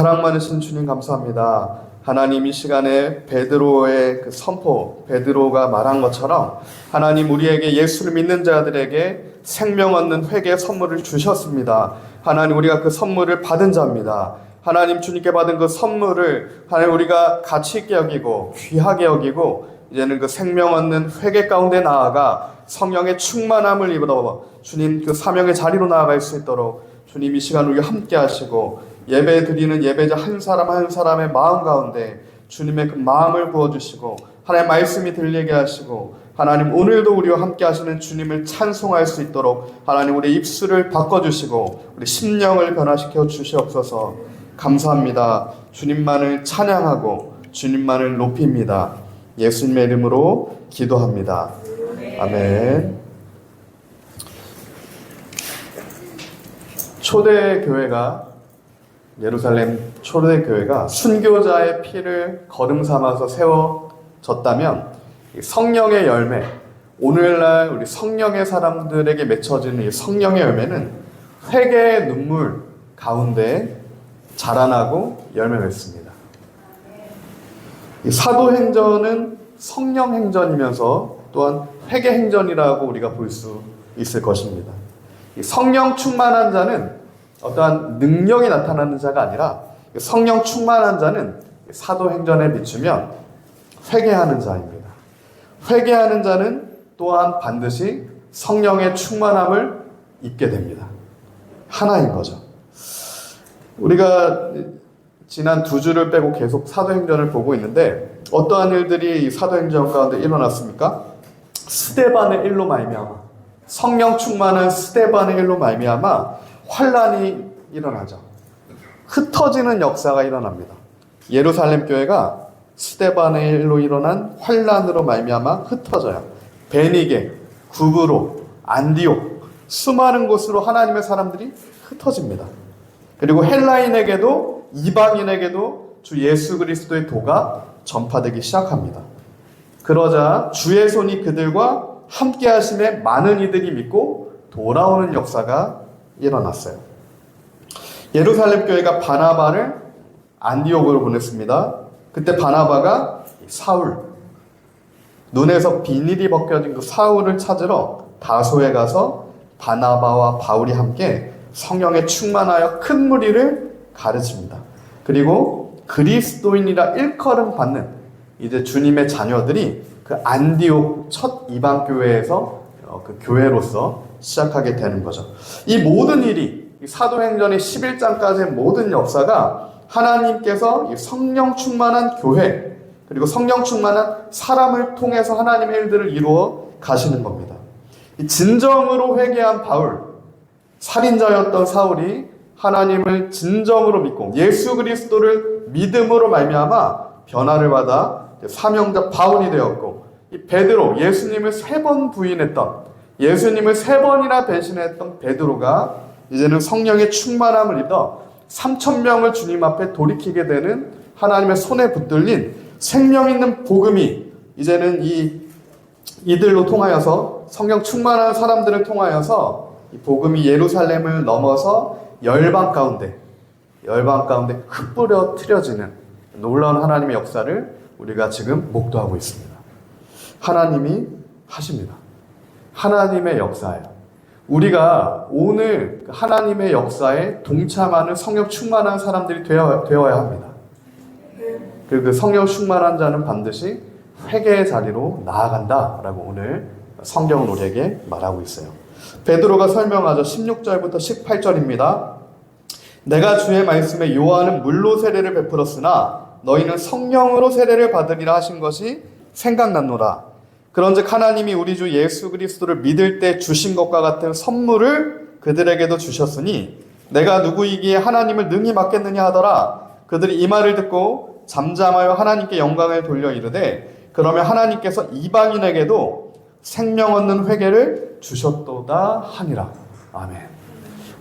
사랑 많으신 주님 감사합니다. 하나님 이 시간에 베드로의 그 선포, 베드로가 말한 것처럼 하나님 우리에게 예수를 믿는 자들에게 생명 얻는 회개 선물을 주셨습니다. 하나님 우리가 그 선물을 받은 자입니다. 하나님 주님께 받은 그 선물을 하나님 우리가 가치 있게 여기고 귀하게 여기고 이제는 그 생명 얻는 회개 가운데 나아가 성령의 충만함을 입어 주님 그 사명의 자리로 나아갈 수 있도록 주님 이 시간 우리가 함께 하시고 예배 드리는 예배자 한 사람 한 사람의 마음 가운데 주님의 그 마음을 부어주시고 하나님의 말씀이 들리게 하시고 하나님 오늘도 우리와 함께 하시는 주님을 찬송할 수 있도록 하나님 우리 입술을 바꿔주시고 우리 심령을 변화시켜 주시옵소서. 감사합니다. 주님만을 찬양하고 주님만을 높입니다. 예수님의 이름으로 기도합니다. 아멘. 초대교회가 예루살렘 초대교회가 순교자의 피를 거름 삼아서 세워졌다면 성령의 열매, 오늘날 우리 성령의 사람들에게 맺혀지는 이 성령의 열매는 회개의 눈물 가운데 자라나고 열매 맺습니다. 이 사도행전은 성령행전이면서 또한 회개행전이라고 우리가 볼 수 있을 것입니다. 이 성령 충만한 자는 어떠한 능력이 나타나는 자가 아니라 성령 충만한 자는 사도행전에 비추면 회개하는 자입니다. 회개하는 자는 또한 반드시 성령의 충만함을 입게 됩니다. 하나인 거죠. 우리가 지난 2주를 빼고 계속 사도행전을 보고 있는데 어떠한 일들이 사도행전 가운데 일어났습니까? 스데반의 일로 말미암아 성령 충만한 스데반의 일로 말미암아 환란이 일어나죠. 흩어지는 역사가 일어납니다. 예루살렘 교회가 스데반의 일로 일어난 환란으로 말미암아 흩어져요. 베니게, 구브로, 안디옥 수많은 곳으로 하나님의 사람들이 흩어집니다. 그리고 헬라인에게도 이방인에게도 주 예수 그리스도의 도가 전파되기 시작합니다. 그러자 주의 손이 그들과 함께 하심에 많은 이들이 믿고 돌아오는 역사가 일어났어요. 예루살렘 교회가 바나바를 안디옥으로 보냈습니다. 그때 바나바가 사울, 눈에서 비닐이 벗겨진 그 사울을 찾으러 다소에 가서 바나바와 바울이 함께 성령에 충만하여 큰 무리를 가르칩니다. 그리고 그리스도인이라 일컬음 받는 이제 주님의 자녀들이 그 안디옥 첫 이방 교회에서 그 교회로서 시작하게 되는 거죠. 이 모든 일이 사도행전의 11장까지의 모든 역사가 하나님께서 이 성령 충만한 교회 그리고 성령 충만한 사람을 통해서 하나님의 일들을 이루어 가시는 겁니다. 이 진정으로 회개한 바울, 살인자였던 사울이 하나님을 진정으로 믿고 예수 그리스도를 믿음으로 말미암아 변화를 받아 사명자 바울이 되었고, 이 베드로, 예수님을 3번 부인했던, 예수님을 3번이나 배신했던 베드로가 이제는 성령의 충만함을 입어 3,000명을 주님 앞에 돌이키게 되는 하나님의 손에 붙들린 생명 있는 복음이 이제는 이들로 통하여서 성령 충만한 사람들을 통하여서 이 복음이 예루살렘을 넘어서 열방 가운데 흩뿌려 트려지는 놀라운 하나님의 역사를 우리가 지금 목도하고 있습니다. 하나님이 하십니다. 하나님의 역사예요. 우리가 오늘 하나님의 역사에 동참하는 성령 충만한 사람들이 되어야 합니다. 그리고 그 성령 충만한 자는 반드시 회개의 자리로 나아간다라고 오늘 성경은 우리에게 말하고 있어요. 베드로가 설명하죠. 16절부터 18절입니다. 내가 주의 말씀에 요한은 물로 세례를 베풀었으나 너희는 성령으로 세례를 받으리라 하신 것이 생각났노라. 그런즉 하나님이 우리 주 예수 그리스도를 믿을 때 주신 것과 같은 선물을 그들에게도 주셨으니 내가 누구이기에 하나님을 능히 맡겠느냐 하더라. 그들이 이 말을 듣고 잠잠하여 하나님께 영광을 돌려 이르되 그러면 하나님께서 이방인에게도 생명 얻는 회개를 주셨도다 하니라. 아멘.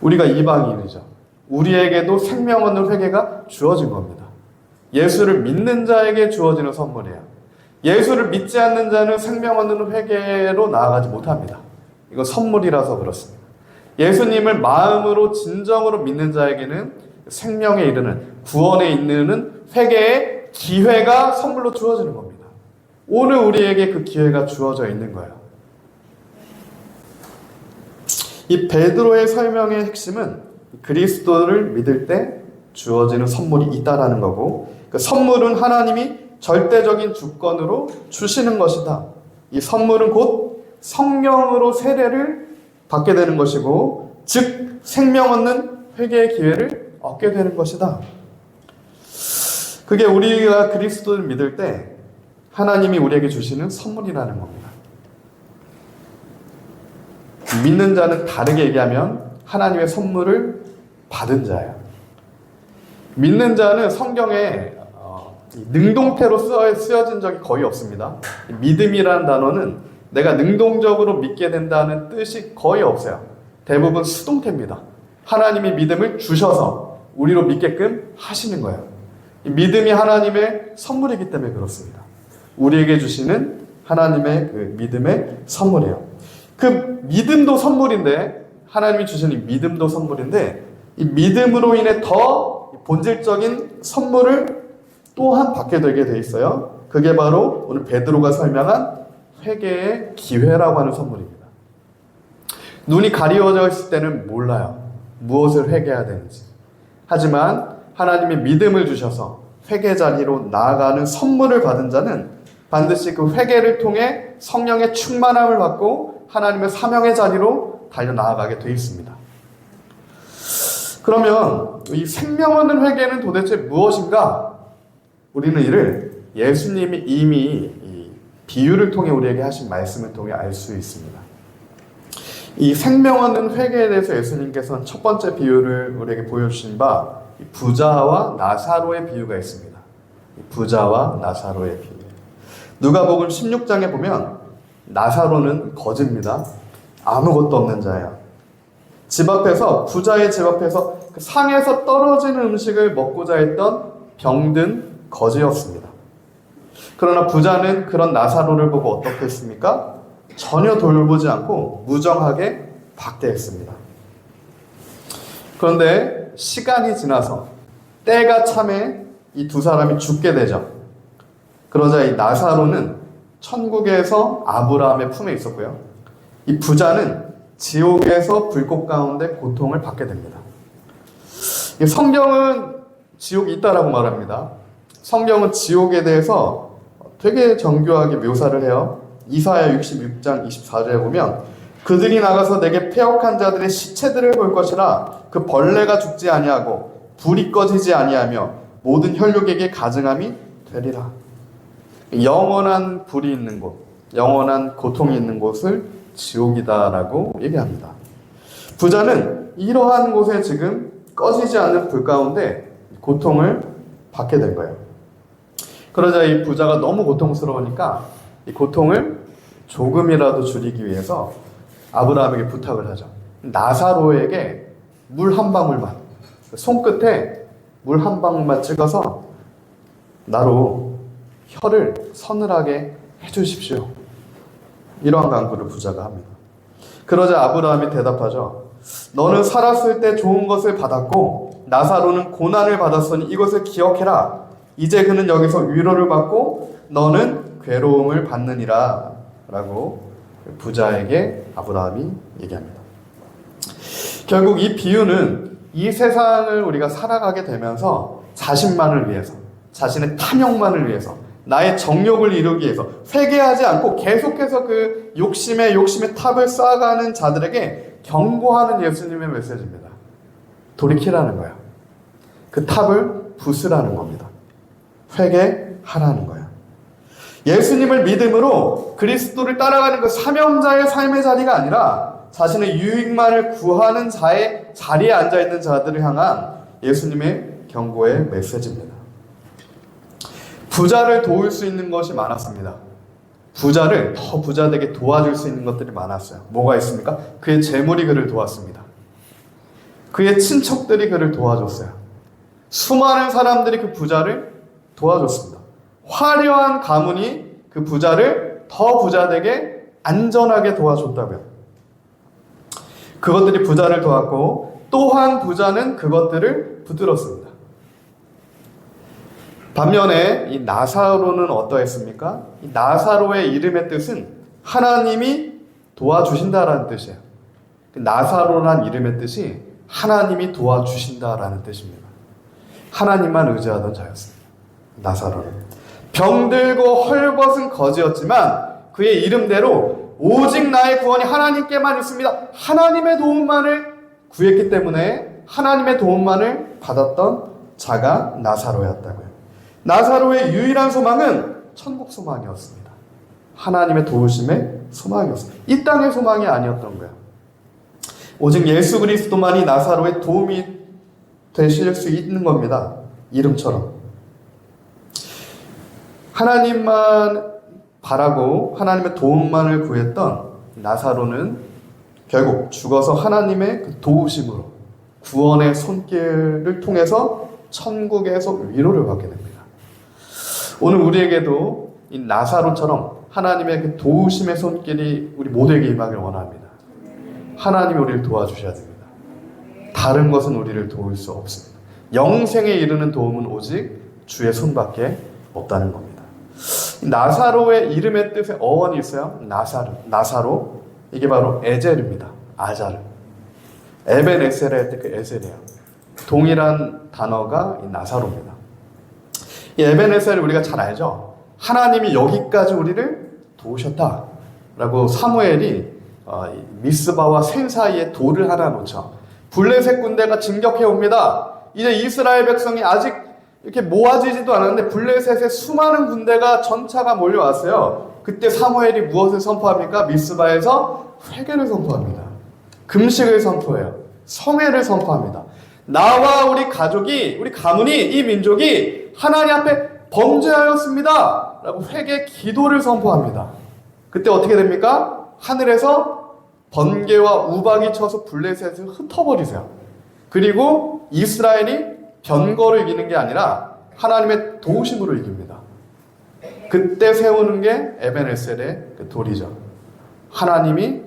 우리가 이방인이죠. 우리에게도 생명 얻는 회개가 주어진 겁니다. 예수를 믿는 자에게 주어지는 선물이에요. 예수를 믿지 않는 자는 생명 얻는 회개로 나아가지 못합니다. 이거 선물이라서 그렇습니다. 예수님을 마음으로 진정으로 믿는 자에게는 생명에 이르는, 구원에 이르는 회개의 기회가 선물로 주어지는 겁니다. 오늘 우리에게 그 기회가 주어져 있는 거예요. 이 베드로의 설명의 핵심은 그리스도를 믿을 때 주어지는 선물이 있다라는 거고, 그 선물은 하나님이 절대적인 주권으로 주시는 것이다. 이 선물은 곧 성령으로 세례를 받게 되는 것이고, 즉 생명 얻는 회개의 기회를 얻게 되는 것이다. 그게 우리가 그리스도를 믿을 때 하나님이 우리에게 주시는 선물이라는 겁니다. 믿는 자는 다르게 얘기하면 하나님의 선물을 받은 자예요. 믿는 자는 성경에 능동태로 쓰여진 적이 거의 없습니다. 믿음이라는 단어는 내가 능동적으로 믿게 된다는 뜻이 거의 없어요. 대부분 수동태입니다. 하나님이 믿음을 주셔서 우리로 믿게끔 하시는 거예요. 믿음이 하나님의 선물이기 때문에 그렇습니다. 우리에게 주시는 하나님의 그 믿음의 선물이에요. 그 믿음도 선물인데, 하나님이 주시는 이 믿음도 선물인데, 이 믿음으로 인해 더 본질적인 선물을 또한 받게 되게 돼 있어요. 그게 바로 오늘 베드로가 설명한 회개의 기회라고 하는 선물입니다. 눈이 가리워져 있을 때는 몰라요. 무엇을 회개해야 되는지. 하지만 하나님이 믿음을 주셔서 회개 자리로 나아가는 선물을 받은 자는 반드시 그 회개를 통해 성령의 충만함을 받고 하나님의 사명의 자리로 달려나아가게 되어 있습니다. 그러면 이 생명 얻는 회개는 도대체 무엇인가? 우리는 이를 예수님이 이미 이 비유를 통해 우리에게 하신 말씀을 통해 알 수 있습니다. 이 생명 얻는 회개에 대해서 예수님께서는 첫 번째 비유를 우리에게 보여주신 바 부자와 나사로의 비유가 있습니다. 부자와 나사로의 비유. 누가복음 16장에 보면 나사로는 거지입니다. 아무것도 없는 자예요. 집 앞에서, 부자의 집 앞에서 그 상에서 떨어지는 음식을 먹고자 했던 병든 거지였습니다. 그러나 부자는 그런 나사로를 보고 어떻게 했습니까? 전혀 돌보지 않고 무정하게 박대했습니다. 그런데 시간이 지나서 때가 참에 이 두 사람이 죽게 되죠. 그러자 이 나사로는 천국에서 아브라함의 품에 있었고요. 이 부자는 지옥에서 불꽃 가운데 고통을 받게 됩니다. 성경은 지옥이 있다라고 말합니다. 성경은 지옥에 대해서 되게 정교하게 묘사를 해요. 이사야 66장 24절에 보면 그들이 나가서 내게 패역한 자들의 시체들을 볼 것이라. 그 벌레가 죽지 아니하고 불이 꺼지지 아니하며 모든 혈육에게 가증함이 되리라. 영원한 불이 있는 곳, 영원한 고통이 있는 곳을 지옥이다라고 얘기합니다. 부자는 이러한 곳에 지금 꺼지지 않는 불 가운데 고통을 받게 된 거예요. 그러자 이 부자가 너무 고통스러우니까 이 고통을 조금이라도 줄이기 위해서 아브라함에게 부탁을 하죠. 나사로에게 물 한 방울만, 손끝에 물 한 방울만 찍어서 나로 혀를 서늘하게 해주십시오. 이러한 간구를 부자가 합니다. 그러자 아브라함이 대답하죠. 너는 살았을 때 좋은 것을 받았고 나사로는 고난을 받았으니 이것을 기억해라. 이제 그는 여기서 위로를 받고 너는 괴로움을 받느니라 라고 부자에게 아브라함이 얘기합니다. 결국 이 비유는 이 세상을 우리가 살아가게 되면서 자신만을 위해서, 자신의 탐욕만을 위해서, 나의 정욕을 이루기 위해서 회개하지 않고 계속해서 그 욕심의 탑을 쌓아가는 자들에게 경고하는 예수님의 메시지입니다. 돌이키라는 거예요. 그 탑을 부수라는 겁니다. 회개하라는 거예요. 예수님을 믿음으로 그리스도를 따라가는 그 사명자의 삶의 자리가 아니라 자신의 유익만을 구하는 자의 자리에 앉아있는 자들을 향한 예수님의 경고의 메시지입니다. 부자를 도울 수 있는 것이 많았습니다. 부자를 더 부자되게 도와줄 수 있는 것들이 많았어요. 뭐가 있습니까? 그의 재물이 그를 도왔습니다. 그의 친척들이 그를 도와줬어요. 수많은 사람들이 그 부자를 도와줬습니다. 화려한 가문이 그 부자를 더 부자되게 안전하게 도와줬다고요. 그것들이 부자를 도왔고 또한 부자는 그것들을 붙들었습니다. 반면에 이 나사로는 어떠했습니까? 이 나사로의 이름의 뜻은 하나님이 도와주신다라는 뜻이에요. 나사로란 이름의 뜻이 하나님이 도와주신다라는 뜻입니다. 하나님만 의지하던 자였습니다. 나사로는 병들고 헐벗은 거지였지만 그의 이름대로 오직 나의 구원이 하나님께만 있습니다. 하나님의 도움만을 구했기 때문에 하나님의 도움만을 받았던 자가 나사로였다고요. 나사로의 유일한 소망은 천국 소망이었습니다. 하나님의 도우심의 소망이었습니다. 이 땅의 소망이 아니었던 거예요. 오직 예수 그리스도만이 나사로의 도움이 되실 수 있는 겁니다. 이름처럼. 하나님만 바라고 하나님의 도움만을 구했던 나사로는 결국 죽어서 하나님의 그 도우심으로 구원의 손길을 통해서 천국에서 위로를 받게 됩니다. 오늘 우리에게도 이 나사로처럼 하나님의 그 도우심의 손길이 우리 모두에게 임하길 원합니다. 하나님이 우리를 도와주셔야 됩니다. 다른 것은 우리를 도울 수 없습니다. 영생에 이르는 도움은 오직 주의 손밖에 없다는 겁니다. 나사로의 이름의 뜻에 어원이 있어요. 나사로. 이게 바로 에젤입니다. 아자르. 에벤에셀 할 때 그 에셀이에요. 동일한 단어가 이 나사로입니다. 이 에벤에셀을 우리가 잘 알죠. 하나님이 여기까지 우리를 도우셨다라고 사무엘이 미스바와 센 사이에 돌을 하나 놓쳐 블레셋 군대가 진격해 옵니다. 이제 이스라엘 백성이 아직 이렇게 모아지지도 않았는데 블레셋에 수많은 군대가 전차가 몰려왔어요. 그때 사무엘이 무엇을 선포합니까? 미스바에서 회개를 선포합니다. 금식을 선포해요. 성회를 선포합니다. 나와 우리 가족이, 우리 가문이, 이 민족이 하나님 앞에 범죄하였습니다 라고 회개 기도를 선포합니다. 그때 어떻게 됩니까? 하늘에서 번개와 우박이 쳐서 블레셋을 흩어버리세요. 그리고 이스라엘이 변거를 이기는 게 아니라 하나님의 도우심으로 이깁니다. 그때 세우는 게 에벤에셀의 그 돌이죠. 하나님이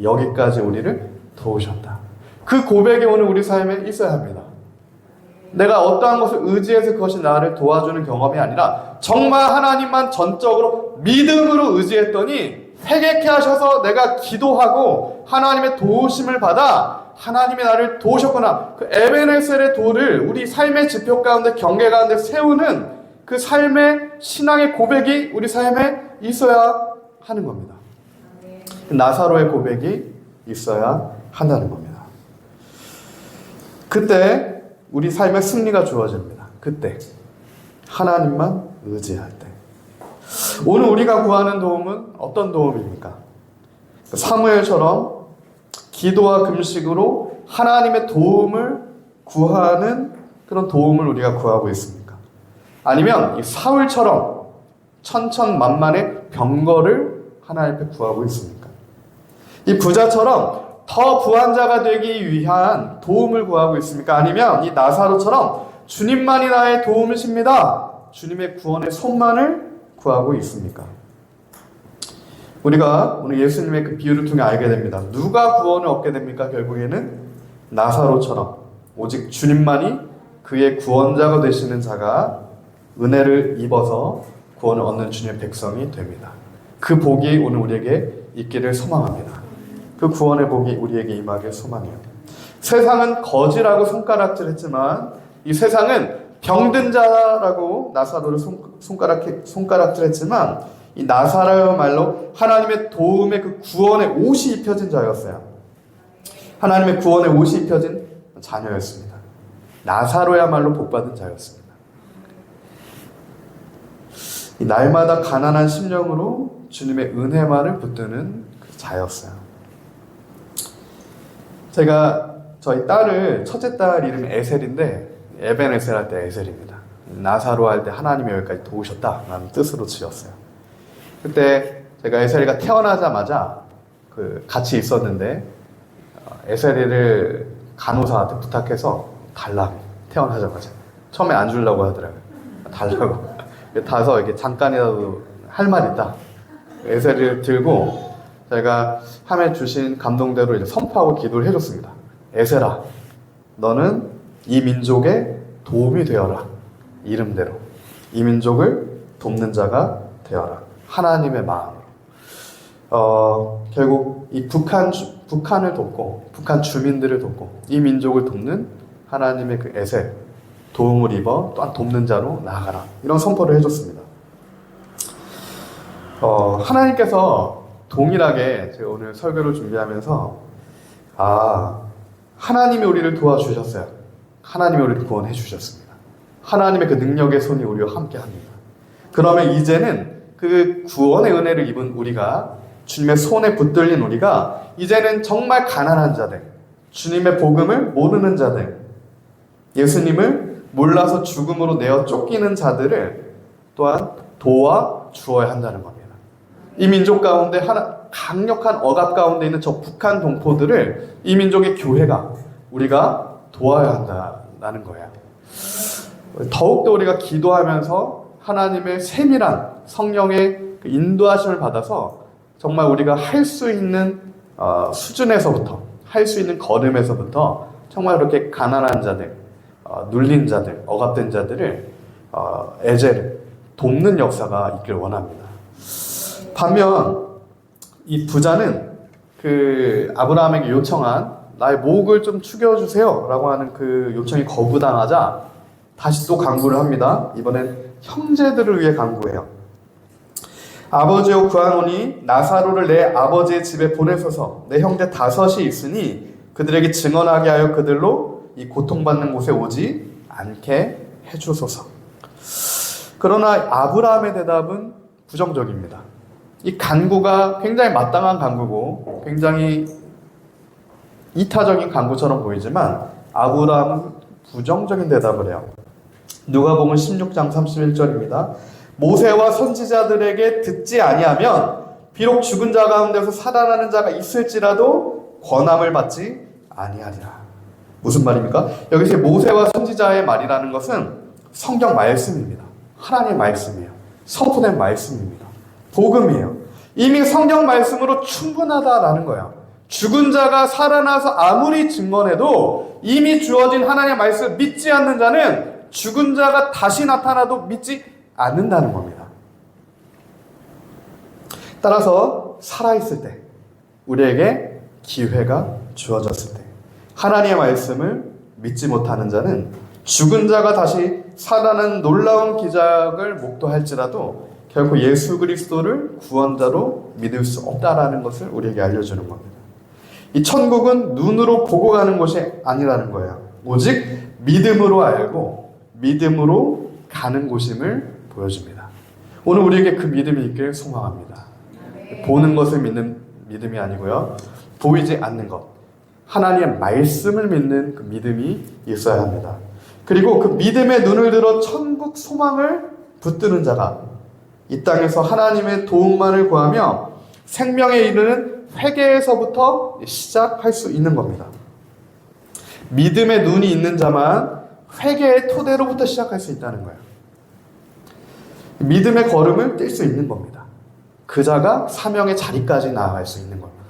여기까지 우리를 도우셨다. 그 고백이 오늘 우리 삶에 있어야 합니다. 내가 어떠한 것을 의지해서 그것이 나를 도와주는 경험이 아니라 정말 하나님만 전적으로 믿음으로 의지했더니 회개케 하셔서 내가 기도하고 하나님의 도우심을 받아 하나님이 나를 도우셨구나. 그 에벤에셀의 돌을 우리 삶의 지표 가운데 경계 가운데 세우는 그 삶의 신앙의 고백이 우리 삶에 있어야 하는 겁니다. 나사로의 고백이 있어야 한다는 겁니다. 그때 우리 삶의 승리가 주어집니다. 그때 하나님만 의지할 때. 오늘 우리가 구하는 도움은 어떤 도움입니까? 사무엘처럼 기도와 금식으로 하나님의 도움을 구하는 그런 도움을 우리가 구하고 있습니까? 아니면 이 사울처럼 천천만만의 병거를 하나님 앞에 구하고 있습니까? 이 부자처럼 더 부한 자가 되기 위한 도움을 구하고 있습니까? 아니면 이 나사로처럼 주님만이 나의 도움이십니다. 주님의 구원의 손만을 구하고 있습니까? 우리가 오늘 예수님의 그 비유를 통해 알게 됩니다. 누가 구원을 얻게 됩니까? 결국에는 나사로처럼 오직 주님만이 그의 구원자가 되시는 자가 은혜를 입어서 구원을 얻는 주님의 백성이 됩니다. 그 복이 오늘 우리에게 있기를 소망합니다. 그 구원의 복이 우리에게 임하길 소망해요. 세상은 거지라고 손가락질했지만 이 세상은 병든 자라고 나사로를 손가락질했지만 이 나사로야말로 하나님의 도움의 그 구원의 옷이 입혀진 자였어요. 하나님의 구원의 옷이 입혀진 자녀였습니다. 나사로야말로 복받은 자였습니다. 이 날마다 가난한 심령으로 주님의 은혜만을 붙드는 그 자였어요. 제가 저희 딸을 첫째 딸 이름이 에셀인데 에벤에셀 할 때 에셀입니다. 나사로 할 때 하나님이 여기까지 도우셨다라는 뜻으로 지었어요. 그때 제가 에셀이가 태어나자마자 같이 있었는데 에셀이를 간호사한테 부탁해서 달라고 태어나자마자 처음에 안 주려고 하더라고요. 달라고 타서 이렇게 잠깐이라도 할 말 있다. 에셀이를 들고 제가 함에 주신 감동대로 이제 선포하고 기도를 해줬습니다. 에세라, 너는 이 민족의 도움이 되어라. 이름대로 이 민족을 돕는 자가 되어라. 하나님의 마음으로. 결국 이 북한을 돕고 북한 주민들을 돕고 이 민족을 돕는 하나님의 그 에셀, 도움을 입어 또한 돕는 자로 나아가라. 이런 선포를 해줬습니다. 하나님께서 동일하게 제가 오늘 설교를 준비하면서 하나님이 우리를 도와주셨어요. 하나님이 우리를 구원해 주셨습니다. 하나님의 그 능력의 손이 우리와 함께 합니다. 그러면 이제는 그 구원의 은혜를 입은 우리가, 주님의 손에 붙들린 우리가 이제는 정말 가난한 자들, 주님의 복음을 모르는 자들, 예수님을 몰라서 죽음으로 내어 쫓기는 자들을 또한 도와주어야 한다는 겁니다. 이 민족 가운데 강력한 억압 가운데 있는 저 북한 동포들을 이 민족의 교회가, 우리가 도와야 한다는 거예요. 더욱더 우리가 기도하면서 하나님의 세밀한 성령의 그 인도하심을 받아서 정말 우리가 할 수 있는 수준에서부터, 할 수 있는 걸음에서부터 정말 그렇게 가난한 자들, 눌린 자들, 억압된 자들을 에제를 돕는 역사가 있길 원합니다. 반면 이 부자는 그 아브라함에게 요청한 나의 목을 좀 축여주세요 라고 하는 그 요청이 거부당하자 다시 또 간구를 합니다. 이번엔 형제들을 위해 간구해요. 아버지여 구하노니 나사로를 내 아버지의 집에 보내소서. 내 형제 5이 있으니 그들에게 증언하게 하여 그들로 이 고통받는 곳에 오지 않게 해주소서. 그러나 아브라함의 대답은 부정적입니다. 이 간구가 굉장히 마땅한 간구고 굉장히 이타적인 간구처럼 보이지만 아브라함은 부정적인 대답을 해요. 누가복음 16장 31절입니다. 모세와 선지자들에게 듣지 아니하면 비록 죽은 자 가운데서 살아나는 자가 있을지라도 권함을 받지 아니하리라. 무슨 말입니까? 여기서 모세와 선지자의 말이라는 것은 성경 말씀입니다. 하나님의 말씀이에요. 선포된 말씀입니다. 복음이에요. 이미 성경 말씀으로 충분하다라는 거예요. 죽은 자가 살아나서 아무리 증언해도 이미 주어진 하나님의 말씀을 믿지 않는 자는 죽은 자가 다시 나타나도 믿지 않는다는 겁니다. 따라서 살아있을 때, 우리에게 기회가 주어졌을 때 하나님의 말씀을 믿지 못하는 자는 죽은 자가 다시 살아나는 놀라운 기적을 목도할지라도 결코 예수 그리스도를 구원자로 믿을 수 없다라는 것을 우리에게 알려주는 겁니다. 이 천국은 눈으로 보고 가는 것이 아니라는 거예요. 오직 믿음으로 알고 믿음으로 가는 곳임을 보여줍니다. 오늘 우리에게 그 믿음이 있길 소망합니다. 보는 것을 믿는 믿음이 아니고요. 보이지 않는 것. 하나님의 말씀을 믿는 그 믿음이 있어야 합니다. 그리고 그 믿음의 눈을 들어 천국 소망을 붙드는 자가 이 땅에서 하나님의 도움만을 구하며 생명에 이르는 회개에서부터 시작할 수 있는 겁니다. 믿음의 눈이 있는 자만 회개의 토대로부터 시작할 수 있다는 거예요. 믿음의 걸음을 뛸 수 있는 겁니다. 그 자가 사명의 자리까지 나아갈 수 있는 겁니다.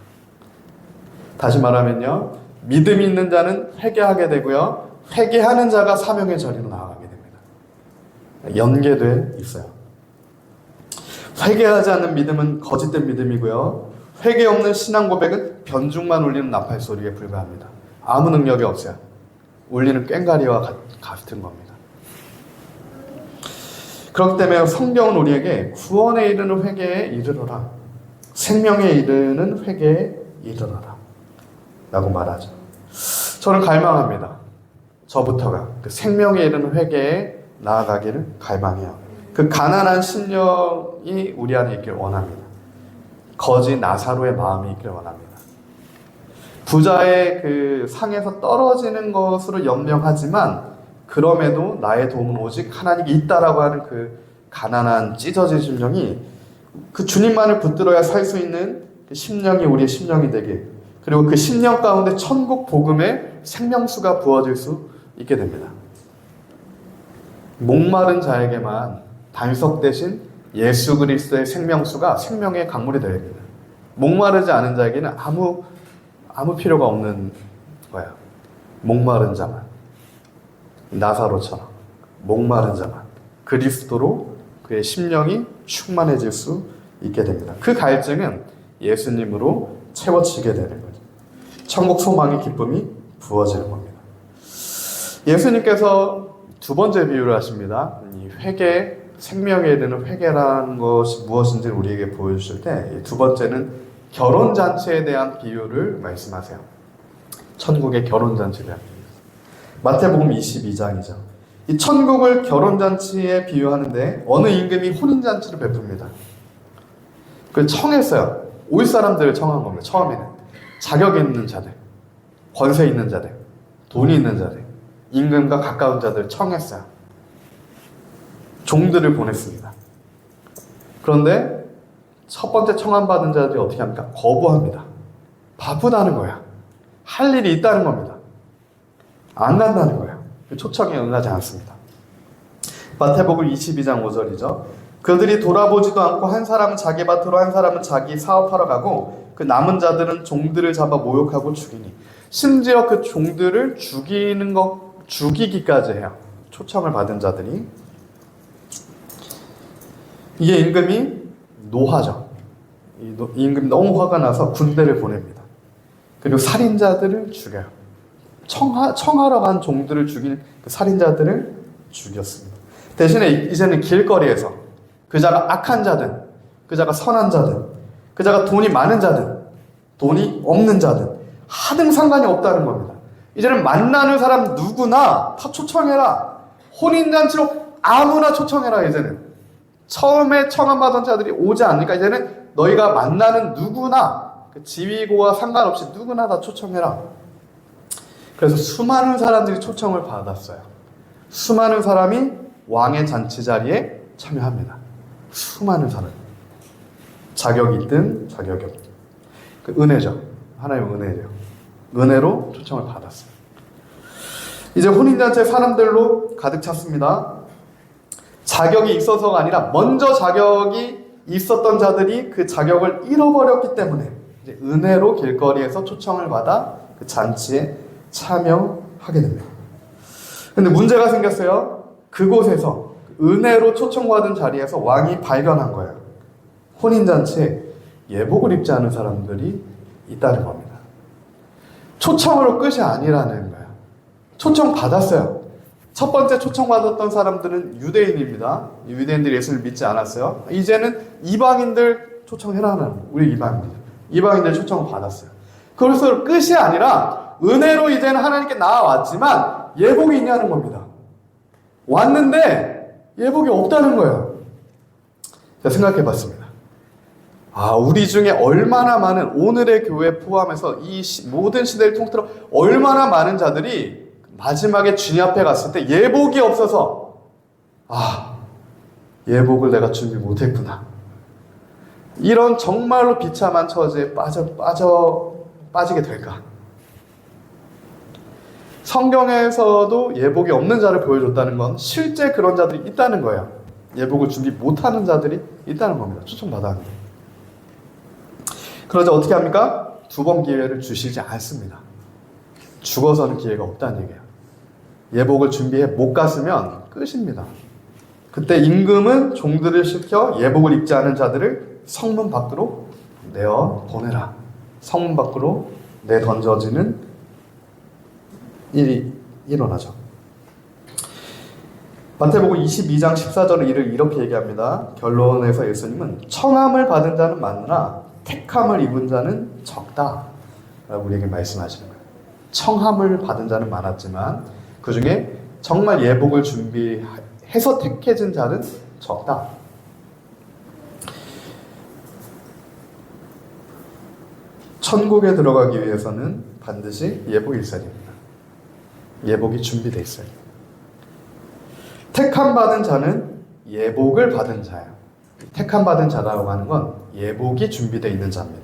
다시 말하면요, 믿음이 있는 자는 회개하게 되고요, 회개하는 자가 사명의 자리로 나아가게 됩니다. 연계돼 있어요. 회개하지 않는 믿음은 거짓된 믿음이고요, 회개 없는 신앙 고백은 변죽만 울리는 나팔 소리에 불과합니다. 아무 능력이 없어요. 울리는 꽹과리와 같은 겁니다. 그렇기 때문에 성경은 우리에게 구원에 이르는 회개에 이르러라, 생명에 이르는 회개에 이르러라 라고 말하죠. 저는 갈망합니다. 저부터가 그 생명에 이르는 회개에 나아가기를 갈망해요. 그 가난한 심령이 우리 안에 있길 원합니다. 거지 나사로의 마음이 있길 원합니다. 부자의 그 상에서 떨어지는 것으로 연명하지만 그럼에도 나의 도움은 오직 하나님이 있다라고 하는 그 가난한 찢어진 심령이 그 주님만을 붙들어야 살 수 있는 그 심령이 우리의 심령이 되게, 그리고 그 심령 가운데 천국 복음의 생명수가 부어질 수 있게 됩니다. 목마른 자에게만 단석 대신 예수 그리스도의 생명수가 생명의 강물이 됩니다. 목마르지 않은 자에게는 아무 필요가 없는 거예요. 목마른 자만, 나사로처럼 목마른 자만 그리스도로 그의 심령이 충만해질 수 있게 됩니다. 그 갈증은 예수님으로 채워지게 되는 거죠. 천국 소망의 기쁨이 부어지는 겁니다. 예수님께서 두 번째 비유를 하십니다. 이 회개, 생명에 이르는 회개라는 것이 무엇인지 우리에게 보여주실 때, 두 번째는 결혼잔치에 대한 비유를 말씀하세요. 천국의 결혼잔치에 대한 비유. 마태복음 22장이죠. 이 천국을 결혼잔치에 비유하는데 어느 임금이 혼인잔치를 베풉니다. 그걸 청했어요. 올 사람들을 청한 겁니다. 처음에는 자격 있는 자들, 권세 있는 자들, 돈이 있는 자들, 임금과 가까운 자들을 청했어요. 종들을 보냈습니다. 그런데 첫 번째 청함받은 자들이 어떻게 합니까? 거부합니다. 바쁘다는 거야. 할 일이 있다는 겁니다. 안 간다는 거예요. 초청에 응하지 않습니다. 마태복음 22장 5절이죠. 그들이 돌아보지도 않고 한 사람은 자기 밭으로 한 사람은 자기 사업하러 가고 그 남은 자들은 종들을 잡아 모욕하고 죽이니, 심지어 그 종들을 죽이기까지 해요. 초청을 받은 자들이. 이게 임금이 노하죠. 이 임금이 너무 화가 나서 군대를 보냅니다. 그리고 살인자들을 죽여요. 청하러 간 종들을 죽인 그 살인자들을 죽였습니다. 대신에 이제는 길거리에서 그자가 악한 자든, 그자가 선한 자든, 그자가 돈이 많은 자든, 돈이 없는 자든 하등 상관이 없다는 겁니다. 이제는 만나는 사람 누구나 다 초청해라. 혼인잔치로 아무나 초청해라. 이제는 처음에 청함받은 자들이 오지 않으니까 이제는 너희가 만나는 누구나, 그 지위고와 상관없이 누구나 다 초청해라. 그래서 수많은 사람들이 초청을 받았어요. 수많은 사람이 왕의 잔치 자리에 참여합니다. 수많은 사람. 자격이 있든 자격이 없든. 그 은혜죠. 하나님의 은혜죠. 은혜로 초청을 받았어요. 이제 혼인잔치에 사람들로 가득 찼습니다. 자격이 있어서가 아니라 먼저 자격이 있었던 자들이 그 자격을 잃어버렸기 때문에 이제 은혜로 길거리에서 초청을 받아 그 잔치에 참여하게 됩니다. 근데 문제가 생겼어요. 그곳에서 은혜로 초청받은 자리에서 왕이 발견한 거예요. 혼인잔치에 예복을 입지 않은 사람들이 있다는 겁니다. 초청으로 끝이 아니라는 거예요. 초청 받았어요. 첫 번째 초청받았던 사람들은 유대인입니다. 유대인들이 예수를 믿지 않았어요. 이제는 이방인들 초청해라는, 우리 이방인들 초청을 받았어요. 그래서 끝이 아니라 은혜로 이제는 하나님께 나아왔지만 예복이 있냐는 겁니다. 왔는데 예복이 없다는 거예요. 제가 생각해 봤습니다. 우리 중에 얼마나 많은, 오늘의 교회 포함해서 이 모든 시대를 통틀어 얼마나 많은 자들이 마지막에 주님 앞에 갔을 때 예복이 없어서 예복을 내가 준비 못했구나, 이런 정말로 비참한 처지에 빠지게 될까? 성경에서도 예복이 없는 자를 보여줬다는 건 실제 그런 자들이 있다는 거예요. 예복을 준비 못하는 자들이 있다는 겁니다. 초청받았는데. 그러자 어떻게 합니까? 두 번 기회를 주시지 않습니다. 죽어서는 기회가 없다는 얘기예요. 예복을 준비해 못 갔으면 끝입니다. 그때 임금은 종들을 시켜 예복을 입지 않은 자들을 성문 밖으로 내어 보내라. 성문 밖으로 내던져지는 일이 일어나죠. 마태복음 22장 14절의 일을 이렇게 얘기합니다. 결론에서 예수님은 청함을 받은 자는 많으나 택함을 입은 자는 적다 라고 우리에게 말씀하시는 거예요. 청함을 받은 자는 많았지만 그 중에 정말 예복을 준비해서 택해진 자는 적다. 천국에 들어가기 위해서는 반드시 예복이 있어야 됩니다. 예복이 준비되어 있어요. 택함 받은 자는 예복을 받은 자예요. 택함 받은 자라고 하는 건 예복이 준비되어 있는 자입니다.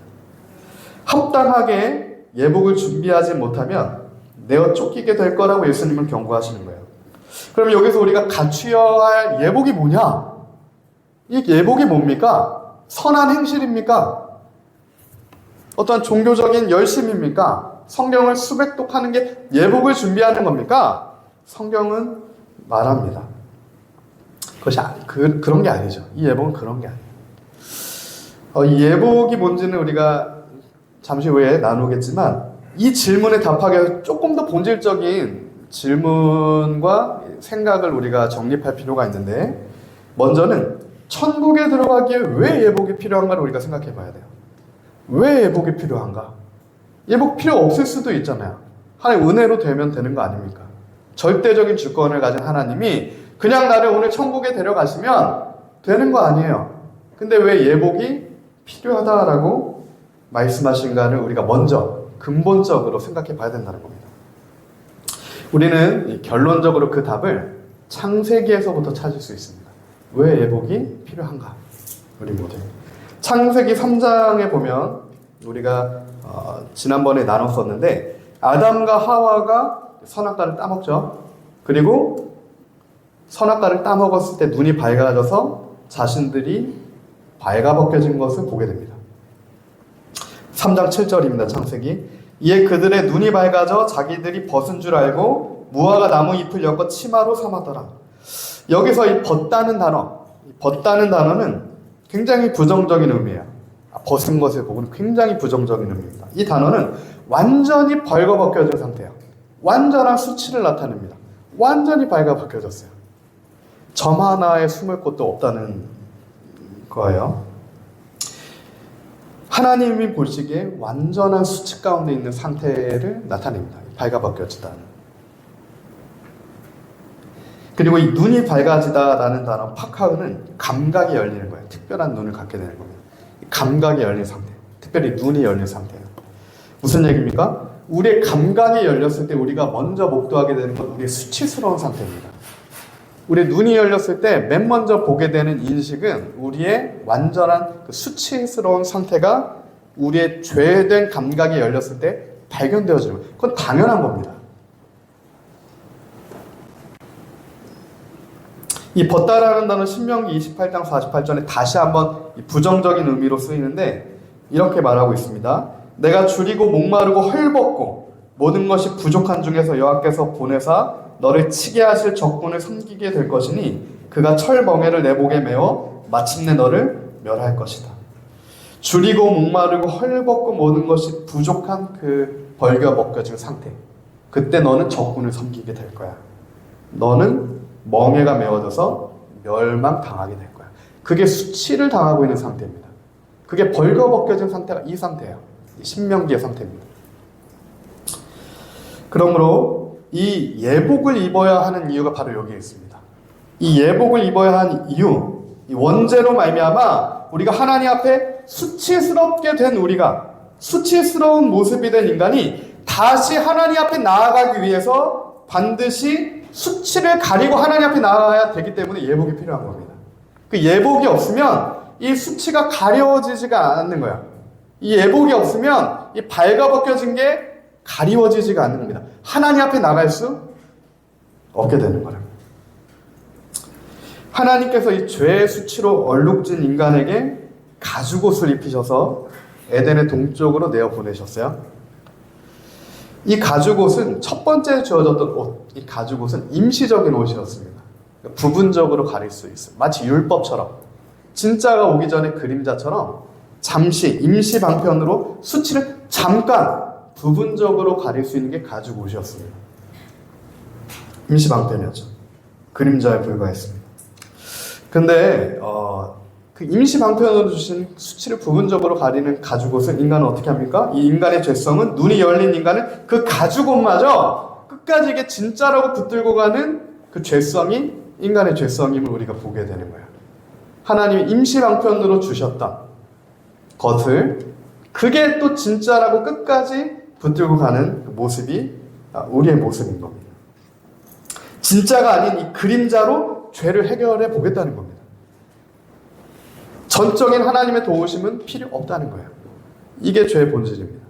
합당하게 예복을 준비하지 못하면 내어 쫓기게 될 거라고 예수님은 경고하시는 거예요. 그럼 여기서 우리가 갖추어야 할 예복이 뭐냐? 이 예복이 뭡니까? 선한 행실입니까? 어떠한 종교적인 열심입니까? 성경을 수백독 하는 게 예복을 준비하는 겁니까? 성경은 말합니다. 그것이 그런 게 아니죠. 이 예복은 그런 게 아니에요. 이 예복이 뭔지는 우리가 잠시 후에 나누겠지만 이 질문에 답하기 위해서 조금 더 본질적인 질문과 생각을 우리가 정립할 필요가 있는데, 먼저는 천국에 들어가기에 왜 예복이 필요한가를 우리가 생각해 봐야 돼요. 왜 예복이 필요한가? 예복 필요 없을 수도 있잖아요. 하나님 은혜로 되면 되는 거 아닙니까? 절대적인 주권을 가진 하나님이 그냥 나를 오늘 천국에 데려가시면 되는 거 아니에요. 근데 왜 예복이 필요하다라고 말씀하신가를 우리가 먼저 근본적으로 생각해 봐야 된다는 겁니다. 우리는 결론적으로 그 답을 창세기에서부터 찾을 수 있습니다. 왜 예복이 필요한가? 우리 모두 창세기 3장에 보면 우리가 지난번에 나눴었는데 아담과 하와가 선악과를 따먹죠. 그리고 선악과를 따먹었을 때 눈이 밝아져서 자신들이 발가벗겨진 것을 보게 됩니다. 3장 7절입니다. 창세기. 이에 그들의 눈이 밝아져 자기들이 벗은 줄 알고 무화과 나무 잎을 엮어 치마로 삼았더라. 여기서 이 벗다는 단어는 굉장히 부정적인 의미예요. 벗은 것을 보고는 굉장히 부정적인 의미입니다. 이 단어는 완전히 벌거벗겨진 상태예요. 완전한 수치를 나타냅니다. 완전히 발가벗겨졌어요. 점 하나에 숨을 곳도 없다는 거예요. 하나님이 보시기에 완전한 수치 가운데 있는 상태를 나타냅니다. 발가벗겨지다는. 그리고 이 눈이 밝아지다라는 단어 파카흐는 감각이 열리는 거예요. 특별한 눈을 갖게 되는 겁니다. 감각이 열린 상태, 특별히 눈이 열린 상태예요. 무슨 얘기입니까? 우리의 감각이 열렸을 때 우리가 먼저 목도하게 되는 건 우리의 수치스러운 상태입니다. 우리의 눈이 열렸을 때 맨 먼저 보게 되는 인식은 우리의 완전한 그 수치스러운 상태가 우리의 죄된 감각이 열렸을 때 발견되어지는 거예요. 그건 당연한 겁니다. 이 벗다라는 단어는 신명기 28장 48절에 다시 한번 부정적인 의미로 쓰이는데 이렇게 말하고 있습니다. 내가 줄이고 목마르고 헐벗고 모든 것이 부족한 중에서 여호와께서 보내사 너를 치게 하실 적군을 섬기게 될 것이니 그가 철멍에를 내 목에 메어 마침내 너를 멸할 것이다. 줄이고 목마르고 헐벗고 모든 것이 부족한 그 벌거벗겨진 상태, 그때 너는 적군을 섬기게 될 거야. 너는 멍에가 메어져서 멸망당하게 될 거야. 그게 수치를 당하고 있는 상태입니다. 그게 벌거벗겨진 상태가 이 상태예요. 신명기의 상태입니다. 그러므로 이 예복을 입어야 하는 이유가 바로 여기에 있습니다. 이 예복을 입어야 하는 이유, 이 원죄로 말미암아 우리가 하나님 앞에 수치스럽게 된 우리가, 수치스러운 모습이 된 인간이 다시 하나님 앞에 나아가기 위해서 반드시 수치를 가리고 하나님 앞에 나아가야 되기 때문에 예복이 필요한 겁니다. 그 예복이 없으면 이 수치가 가려지지가 않는 거야. 이 예복이 없으면 이 발가벗겨진 게 가리워지지가 않는 겁니다. 하나님 앞에 나갈 수 없게 되는 거예요. 하나님께서 이 죄의 수치로 얼룩진 인간에게 가죽옷을 입히셔서 에덴의 동쪽으로 내어 보내셨어요. 이 가죽옷은 첫 번째 주어졌던 옷, 이 가죽옷은 임시적인 옷이었습니다. 부분적으로 가릴 수 있어요. 마치 율법처럼 진짜가 오기 전에 그림자처럼 잠시 임시 방편으로 수치를 잠깐 부분적으로 가릴 수 있는 게 가죽옷이었습니다. 임시 방편이었죠. 그림자에 불과했습니다. 근데 그 임시 방편으로 주신 수치를 부분적으로 가리는 가죽옷을 인간은 어떻게 합니까? 이 인간의 죄성은, 눈이 열린 인간은 그 가죽옷마저 끝까지 이게 진짜라고 붙들고 가는 그 죄성이 인간의 죄성임을 우리가 보게 되는 거예요. 하나님이 임시 방편으로 주셨던 것을 그게 또 진짜라고 끝까지 붙들고 가는 그 모습이 우리의 모습인 겁니다. 진짜가 아닌 이 그림자로 죄를 해결해 보겠다는 겁니다. 전적인 하나님의 도우심은 필요 없다는 거예요. 이게 죄의 본질입니다.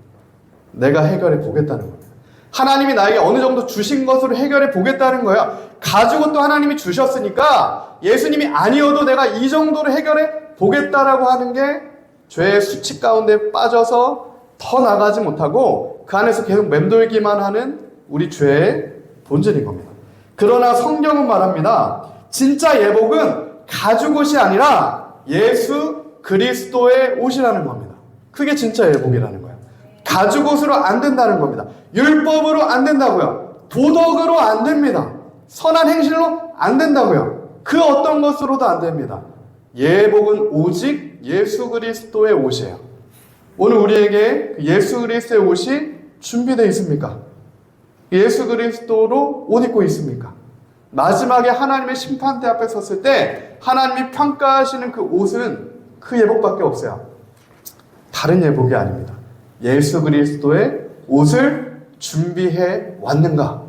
내가 해결해 보겠다는 겁니다. 하나님이 나에게 어느 정도 주신 것으로 해결해 보겠다는 거예요. 가지고 또 하나님이 주셨으니까 예수님이 아니어도 내가 이 정도로 해결해 보겠다라고 하는 게 죄의 수치 가운데 빠져서 더 나가지 못하고 그 안에서 계속 맴돌기만 하는 우리 죄의 본질인 겁니다. 그러나 성경은 말합니다. 진짜 예복은 가죽옷이 아니라 예수 그리스도의 옷이라는 겁니다. 그게 진짜 예복이라는 거예요. 가죽옷으로 안 된다는 겁니다. 율법으로 안 된다고요. 도덕으로 안 됩니다. 선한 행실로 안 된다고요. 그 어떤 것으로도 안 됩니다. 예복은 오직 예수 그리스도의 옷이에요. 오늘 우리에게 예수 그리스도의 옷이 준비되어 있습니까? 예수 그리스도로 옷 입고 있습니까? 마지막에 하나님의 심판대 앞에 섰을 때 하나님이 평가하시는 그 옷은 그 예복밖에 없어요. 다른 예복이 아닙니다. 예수 그리스도의 옷을 준비해 왔는가?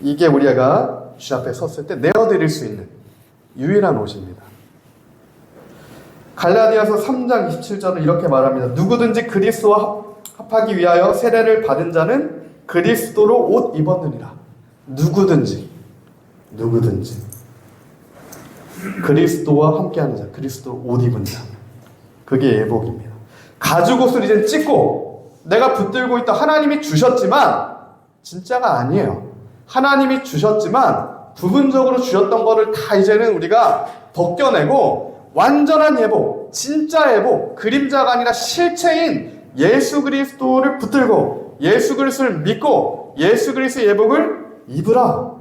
이게 우리가 주 앞에 섰을 때 내어드릴 수 있는 유일한 옷입니다. 갈라디아서 3장 27절은 이렇게 말합니다. 누구든지 그리스도와 합하기 위하여 세례를 받은 자는 그리스도로 옷 입었느니라. 누구든지 그리스도와 함께하는 자, 그리스도로 옷 입은 자, 그게 예복입니다. 가죽옷을 이제 찢고 내가 붙들고 있던 하나님이 주셨지만 진짜가 아니에요. 하나님이 주셨지만 부분적으로 주셨던 거를 다 이제는 우리가 벗겨내고 완전한 예복, 진짜 예복, 그림자가 아니라 실체인 예수 그리스도를 붙들고 예수 그리스도를 믿고 예수 그리스도의 예복을 입으라.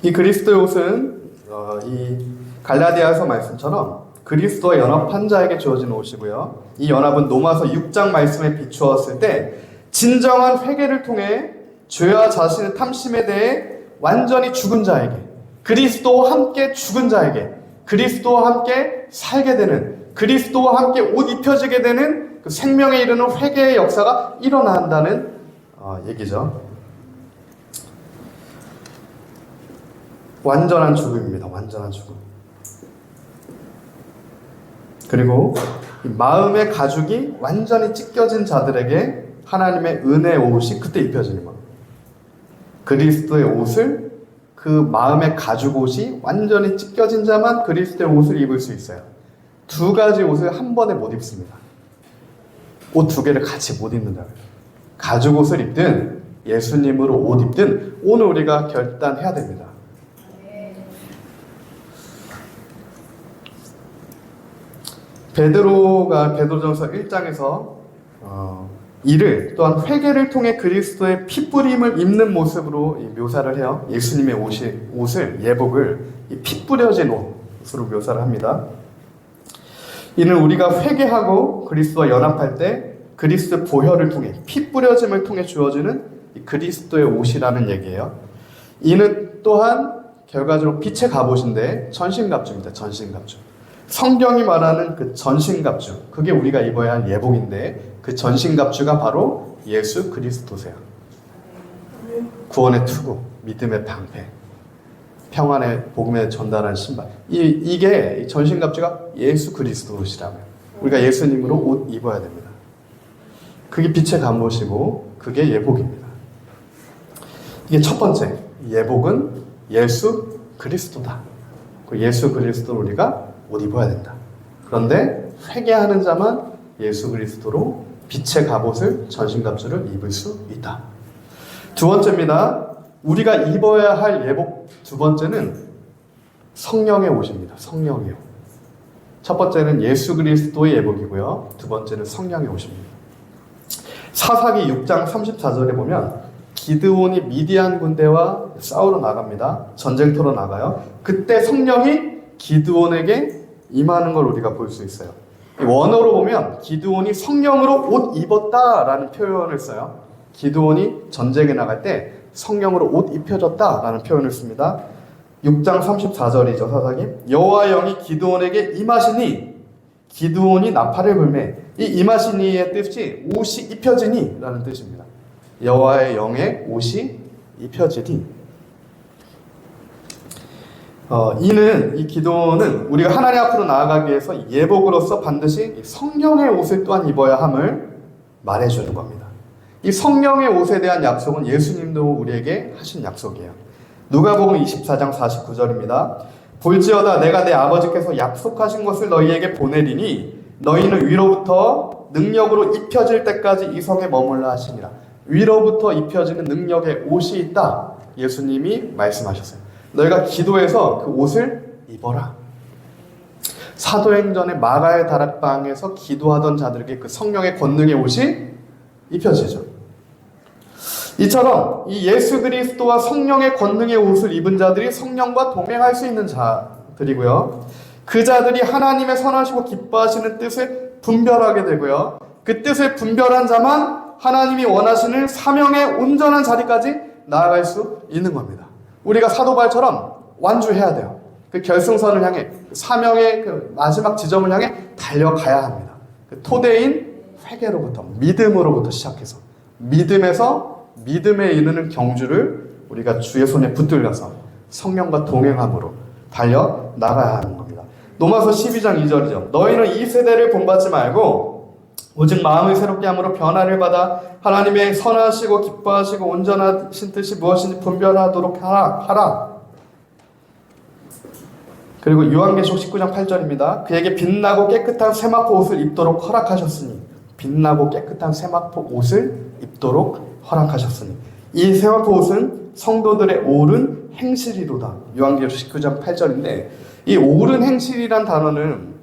이 그리스도의 옷은 이 갈라디아서 말씀처럼 그리스도와 연합한 자에게 주어진 옷이고요. 이 연합은 로마서 6장 말씀에 비추었을 때 진정한 회개를 통해 죄와 자신의 탐심에 대해 완전히 죽은 자에게, 그리스도와 함께 죽은 자에게, 그리스도와 함께 살게 되는, 그리스도와 함께 옷 입혀지게 되는 그 생명에 이르는 회개의 역사가 일어난다는 얘기죠. 완전한 죽음입니다. 완전한 죽음. 그리고 마음의 가죽이 완전히 찢겨진 자들에게 하나님의 은혜의 옷이 그때 입혀지는 겁니다. 그리스도의 옷을, 그 마음의 가죽옷이 완전히 찢겨진 자만 그리스도의 옷을 입을 수 있어요. 두 가지 옷을 한 번에 못 입습니다. 옷 두 개를 같이 못 입는다고요. 가죽옷을 입든 예수님으로 옷 입든 오늘 우리가 결단해야 됩니다. 베드로전서 1장에서 이를 또한 회개를 통해 그리스도의 핏부림을 입는 모습으로 묘사를 해요. 예수님의 옷을 예복을 피 뿌려진 옷으로 묘사를 합니다. 이는 우리가 회개하고 그리스도와 연합할 때 그리스도의 보혈을 통해 피 뿌려짐을 통해 주어지는 그리스도의 옷이라는 얘기예요. 이는 또한 결과적으로 빛의 갑옷인데 전신갑주입니다. 전신갑주. 성경이 말하는 그 전신갑주, 그게 우리가 입어야 할 예복인데 그 전신갑주가 바로 예수 그리스도세요. 구원의 투구, 믿음의 방패, 평안의 복음에 전달하는 신발. 이게 전신갑주가 예수 그리스도시라고요. 우리가 예수님으로 옷 입어야 됩니다. 그게 빛의 갑옷이고 그게 예복입니다. 이게 첫 번째, 예복은 예수 그리스도다. 그 예수 그리스도를 우리가 옷 입어야 된다. 그런데 회개하는 자만 예수 그리스도로 빛의 갑옷을, 전신갑주를 입을 수 있다. 두 번째입니다. 우리가 입어야 할 예복 두 번째는 성령의 옷입니다. 성령의 옷. 첫 번째는 예수 그리스도의 예복이고요. 두 번째는 성령의 옷입니다. 사사기 6장 34절에 보면 기드온이 미디안 군대와 싸우러 나갑니다. 전쟁터로 나가요. 그때 성령이 기드온에게 임하는 걸 우리가 볼 수 있어요. 원어로 보면 기드온이 성령으로 옷 입었다라는 표현을 써요. 기드온이 전쟁에 나갈 때 성령으로 옷 입혀졌다라는 표현을 씁니다. 6장 34절이죠. 사사기. 여호와의 영이 기드온에게 임하시니 기드온이 나팔을 불매. 이 임하시니의 뜻이 옷이 입혀지니 라는 뜻입니다. 여호와의 영의 옷이 입혀지니. 이 기도는 우리가 하나님 앞으로 나아가기 위해서 예복으로서 반드시 성령의 옷을 또한 입어야 함을 말해주는 겁니다. 이 성령의 옷에 대한 약속은 예수님도 우리에게 하신 약속이에요. 누가복음 24장 49절입니다. 볼지어다 내가 내 아버지께서 약속하신 것을 너희에게 보내리니 너희는 위로부터 능력으로 입혀질 때까지 이 성에 머물라 하시니라. 위로부터 입혀지는 능력의 옷이 있다. 예수님이 말씀하셨어요. 너희가 기도해서 그 옷을 입어라. 사도행전의 마가의 다락방에서 기도하던 자들에게 그 성령의 권능의 옷이 입혀지죠. 이처럼 이 예수 그리스도와 성령의 권능의 옷을 입은 자들이 성령과 동행할 수 있는 자들이고요. 그 자들이 하나님의 선하시고 기뻐하시는 뜻을 분별하게 되고요. 그 뜻을 분별한 자만 하나님이 원하시는 사명의 온전한 자리까지 나아갈 수 있는 겁니다. 우리가 사도 바울처럼 완주해야 돼요. 그 결승선을 향해, 사명의 그 마지막 지점을 향해 달려가야 합니다. 그 토대인 회개로부터, 믿음으로부터 시작해서 믿음에서 믿음에 이르는 경주를 우리가 주의 손에 붙들려서 성령과 동행함으로 달려 나가야 하는 겁니다. 로마서 12장 2절이죠. 너희는 이 세대를 본받지 말고 오직 마음을 새롭게 함으로 변화를 받아 하나님의 선하시고 기뻐하시고 온전하신 뜻이 무엇인지 분별하도록 하라. 그리고 요한계시록 19장 8절입니다. 그에게 빛나고 깨끗한 세마포 옷을 입도록 허락하셨으니, 빛나고 깨끗한 세마포 옷을 입도록 허락하셨으니, 이 세마포 옷은 성도들의 옳은 행실이로다. 요한계시록 19장 8절인데, 이 옳은 행실이란 단어는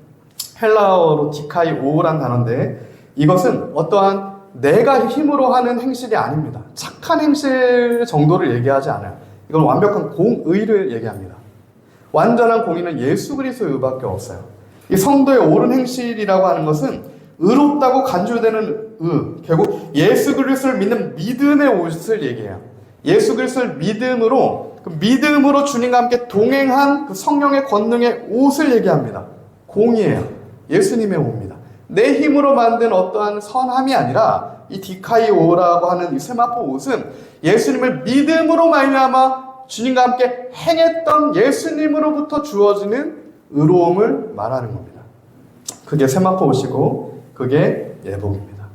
헬라어로 디카이 오란 단어인데, 이것은 어떠한 내가 힘으로 하는 행실이 아닙니다. 착한 행실 정도를 얘기하지 않아요. 이건 완벽한 공의를 얘기합니다. 완전한 공의는 예수 그리스도의 의밖에 없어요. 이 성도의 옳은 행실이라고 하는 것은 의롭다고 간주되는 의, 결국 예수 그리스도를 믿는 믿음의 옷을 얘기해요. 예수 그리스도를 믿음으로, 그 믿음으로 주님과 함께 동행한 그 성령의 권능의 옷을 얘기합니다. 공의예요. 예수님의 옷입니다. 내 힘으로 만든 어떠한 선함이 아니라 이 디카이오라고 하는 이 세마포 옷은 예수님을 믿음으로 말미암아 주님과 함께 행했던 예수님으로부터 주어지는 의로움을 말하는 겁니다. 그게 세마포 옷이고 그게 예복입니다.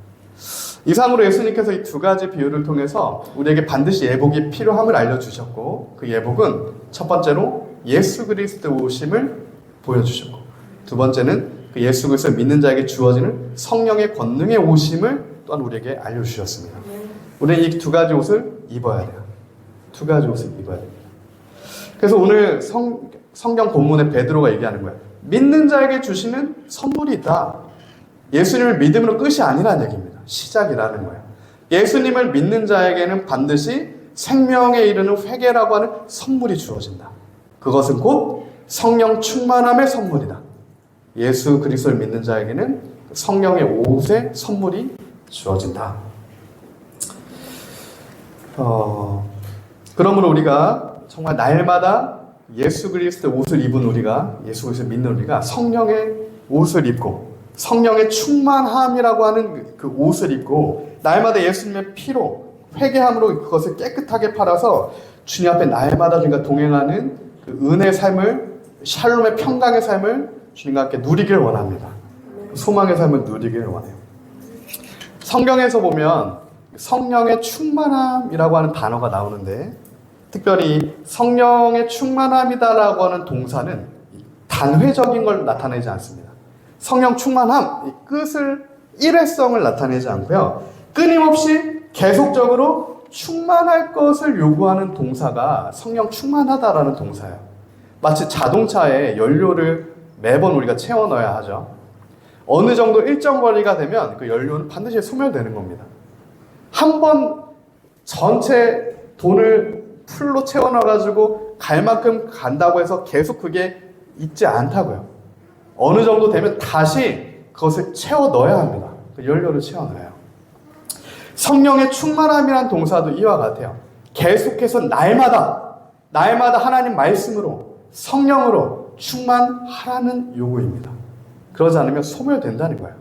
이상으로 예수님께서 이 두 가지 비유를 통해서 우리에게 반드시 예복이 필요함을 알려주셨고, 그 예복은 첫 번째로 예수 그리스도 오심을 보여주셨고, 두 번째는 그 예수 그리스도를 믿는 자에게 주어지는 성령의 권능의 오심을 또한 우리에게 알려주셨습니다. 우리는 이 두 가지 옷을 입어야 돼요. 두 가지 옷을 입어야 됩니다. 그래서 오늘 성경 본문에 베드로가 얘기하는 거예요. 믿는 자에게 주시는 선물이 있다. 예수님을 믿음으로 끝이 아니라는 얘기입니다. 시작이라는 거예요. 예수님을 믿는 자에게는 반드시 생명에 이르는 회개라고 하는 선물이 주어진다. 그것은 곧 성령 충만함의 선물이다. 예수 그리스도를 믿는 자에게는 성령의 옷의 선물이 주어진다. 그러므로 우리가 정말 날마다 예수 그리스도 옷을 입은 우리가, 예수 그리스도 믿는 우리가 성령의 옷을 입고 성령의 충만함이라고 하는 그 옷을 입고 날마다 예수님의 피로 회개함으로 그것을 깨끗하게 팔아서 주님 앞에 날마다 주님과 동행하는 그 은혜의 삶을, 샬롬의 평강의 삶을 주님과 함께 누리길 원합니다. 소망의 삶을 누리길 원해요. 성경에서 보면 성령의 충만함이라고 하는 단어가 나오는데, 특별히 성령의 충만함이다라고 하는 동사는 단회적인 걸 나타내지 않습니다. 성령 충만함, 이 끝을 일회성을 나타내지 않고요. 끊임없이 계속적으로 충만할 것을 요구하는 동사가 성령 충만하다라는 동사예요. 마치 자동차에 연료를 매번 우리가 채워 넣어야 하죠. 어느 정도 일정 거리가 되면 그 연료는 반드시 소멸되는 겁니다. 한 번 전체 돈을 풀로 채워 넣어가지고 갈 만큼 간다고 해서 계속 그게 있지 않다고요. 어느 정도 되면 다시 그것을 채워 넣어야 합니다. 그 연료를 채워 넣어요. 성령의 충만함이란 동사도 이와 같아요. 계속해서 날마다 하나님 말씀으로, 성령으로 충만하라는 요구입니다. 그러지 않으면 소멸된다는 거예요.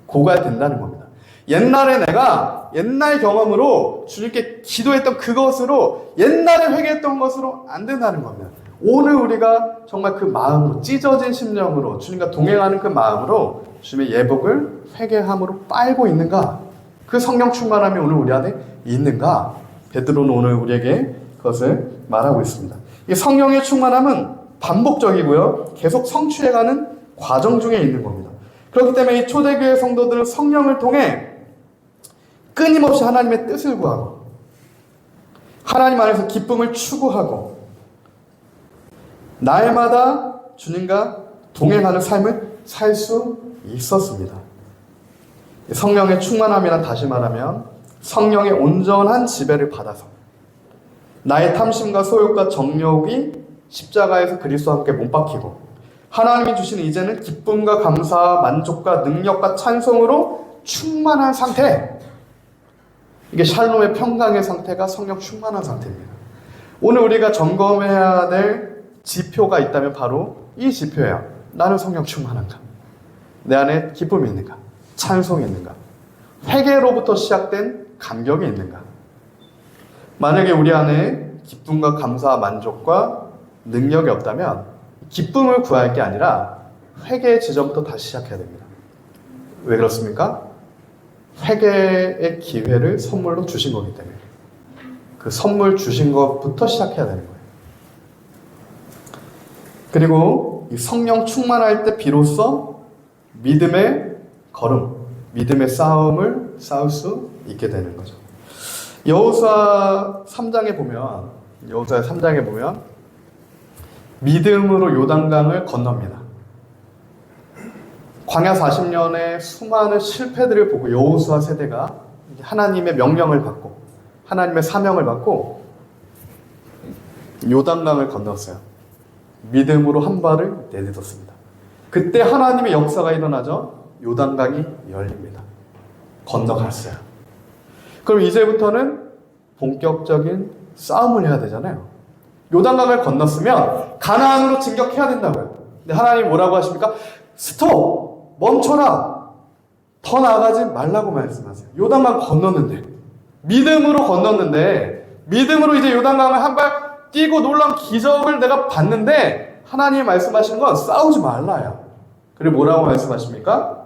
고갈된다는 겁니다. 옛날에 내가 옛날 경험으로 주님께 기도했던 그것으로, 옛날에 회개했던 것으로 안 된다는 겁니다. 오늘 우리가 정말 그 마음으로, 찢어진 심령으로 주님과 동행하는 그 마음으로 주님의 예복을 회개함으로 빨고 있는가? 그 성령 충만함이 오늘 우리 안에 있는가? 베드로는 오늘 우리에게 그것을 말하고 있습니다. 이 성령의 충만함은 반복적이고요, 계속 성취해가는 과정 중에 있는 겁니다. 그렇기 때문에 이 초대교회 성도들은 성령을 통해 끊임없이 하나님의 뜻을 구하고 하나님 안에서 기쁨을 추구하고 날마다 주님과 동행하는 삶을 살 수 있었습니다. 성령의 충만함이란 다시 말하면 성령의 온전한 지배를 받아서 나의 탐심과 소욕과 정욕이 십자가에서 그리스도와 함께 못 박히고 하나님이 주신 이제는 기쁨과 감사와 만족과 능력과 찬송으로 충만한 상태. 이게 샬롬의 평강의 상태가 성령 충만한 상태입니다. 오늘 우리가 점검해야 될 지표가 있다면 바로 이 지표예요. 나는 성령 충만한가? 내 안에 기쁨이 있는가? 찬송이 있는가? 회개로부터 시작된 감격이 있는가? 만약에 우리 안에 기쁨과 감사와 만족과 능력이 없다면 기쁨을 구할 게 아니라 회개의 지점부터 다시 시작해야 됩니다. 왜 그렇습니까? 회개의 기회를 선물로 주신 거기 때문에 그 선물 주신 것부터 시작해야 되는 거예요. 그리고 이 성령 충만할 때 비로소 믿음의 걸음, 믿음의 싸움을 싸울 수 있게 되는 거죠. 여호수아 3장에 보면 믿음으로 요단강을 건넙니다. 광야 40년의 수많은 실패들을 보고 여호수아 세대가 하나님의 명령을 받고 하나님의 사명을 받고 요단강을 건넜어요. 믿음으로 한 발을 내딛었습니다. 그때 하나님의 역사가 일어나죠. 요단강이 열립니다. 건너갔어요. 그럼 이제부터는 본격적인 싸움을 해야 되잖아요. 요단강을 건넜으면 가나안으로 진격해야 된다고요. 근데 하나님 뭐라고 하십니까? 스톱! 멈춰라! 더 나아가지 말라고 말씀하세요. 요단강 건넜는데 믿음으로 건넜는데 믿음으로 이제 요단강을 한 발 뛰고 놀라운 기적을 내가 봤는데 하나님이 말씀하시는 건 싸우지 말라요. 그리고 뭐라고 말씀하십니까?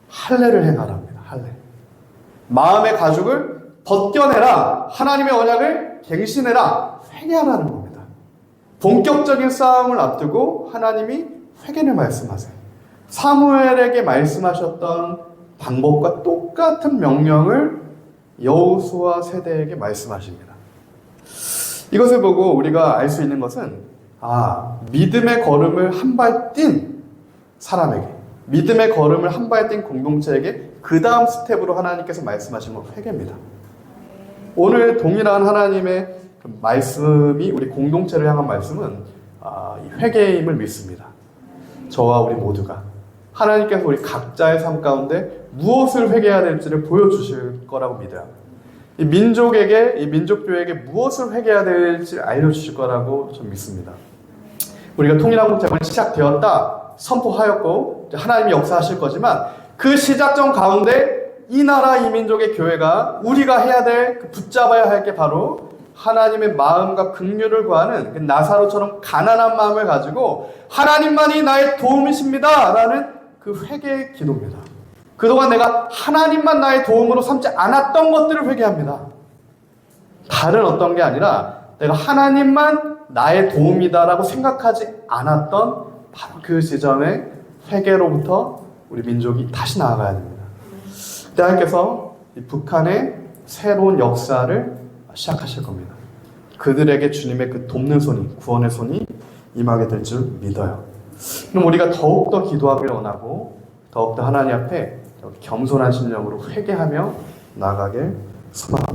할례를 행하랍니다. 할례. 마음의 가죽을 벗겨내라. 하나님의 언약을 갱신해라. 회개하라는 겁니다. 본격적인 싸움을 앞두고 하나님이 회개를 말씀하세요. 사무엘에게 말씀하셨던 방법과 똑같은 명령을 여호수아 세대에게 말씀하십니다. 이것을 보고 우리가 알 수 있는 것은 믿음의 걸음을 한 발 뛴 사람에게, 믿음의 걸음을 한 발 뛴 공동체에게 그 다음 스텝으로 하나님께서 말씀하신 건 회개입니다. 오늘 동일한 하나님의 말씀이 우리 공동체를 향한 말씀은 회개임을 믿습니다. 저와 우리 모두가 하나님께서 우리 각자의 삶 가운데 무엇을 회개해야 될지를 보여주실 거라고 믿어요. 이 민족교회에게 무엇을 회개해야 될지 알려주실 거라고 좀 믿습니다. 우리가 통일한국제가 시작되었다 선포하였고 하나님이 역사하실 거지만 그 시작점 가운데 이 나라 이 민족의 교회가 우리가 해야 될 붙잡아야 할 게 바로 하나님의 마음과 긍휼을 구하는 그 나사로처럼 가난한 마음을 가지고 하나님만이 나의 도움이십니다 라는 그 회개의 기도입니다. 그동안 내가 하나님만 나의 도움으로 삼지 않았던 것들을 회개합니다. 다른 어떤 게 아니라 내가 하나님만 나의 도움이다라고 생각하지 않았던 바로 그 지점의 회개로부터 우리 민족이 다시 나아가야 됩니다. 그때 하나님께서 이 북한의 새로운 역사를 시작하실 겁니다. 그들에게 주님의 그 돕는 손이, 구원의 손이 임하게 될 줄 믿어요. 그럼 우리가 더욱더 기도하길 원하고 더욱더 하나님 앞에 겸손한 심령으로 회개하며 나아가길 소망합니다.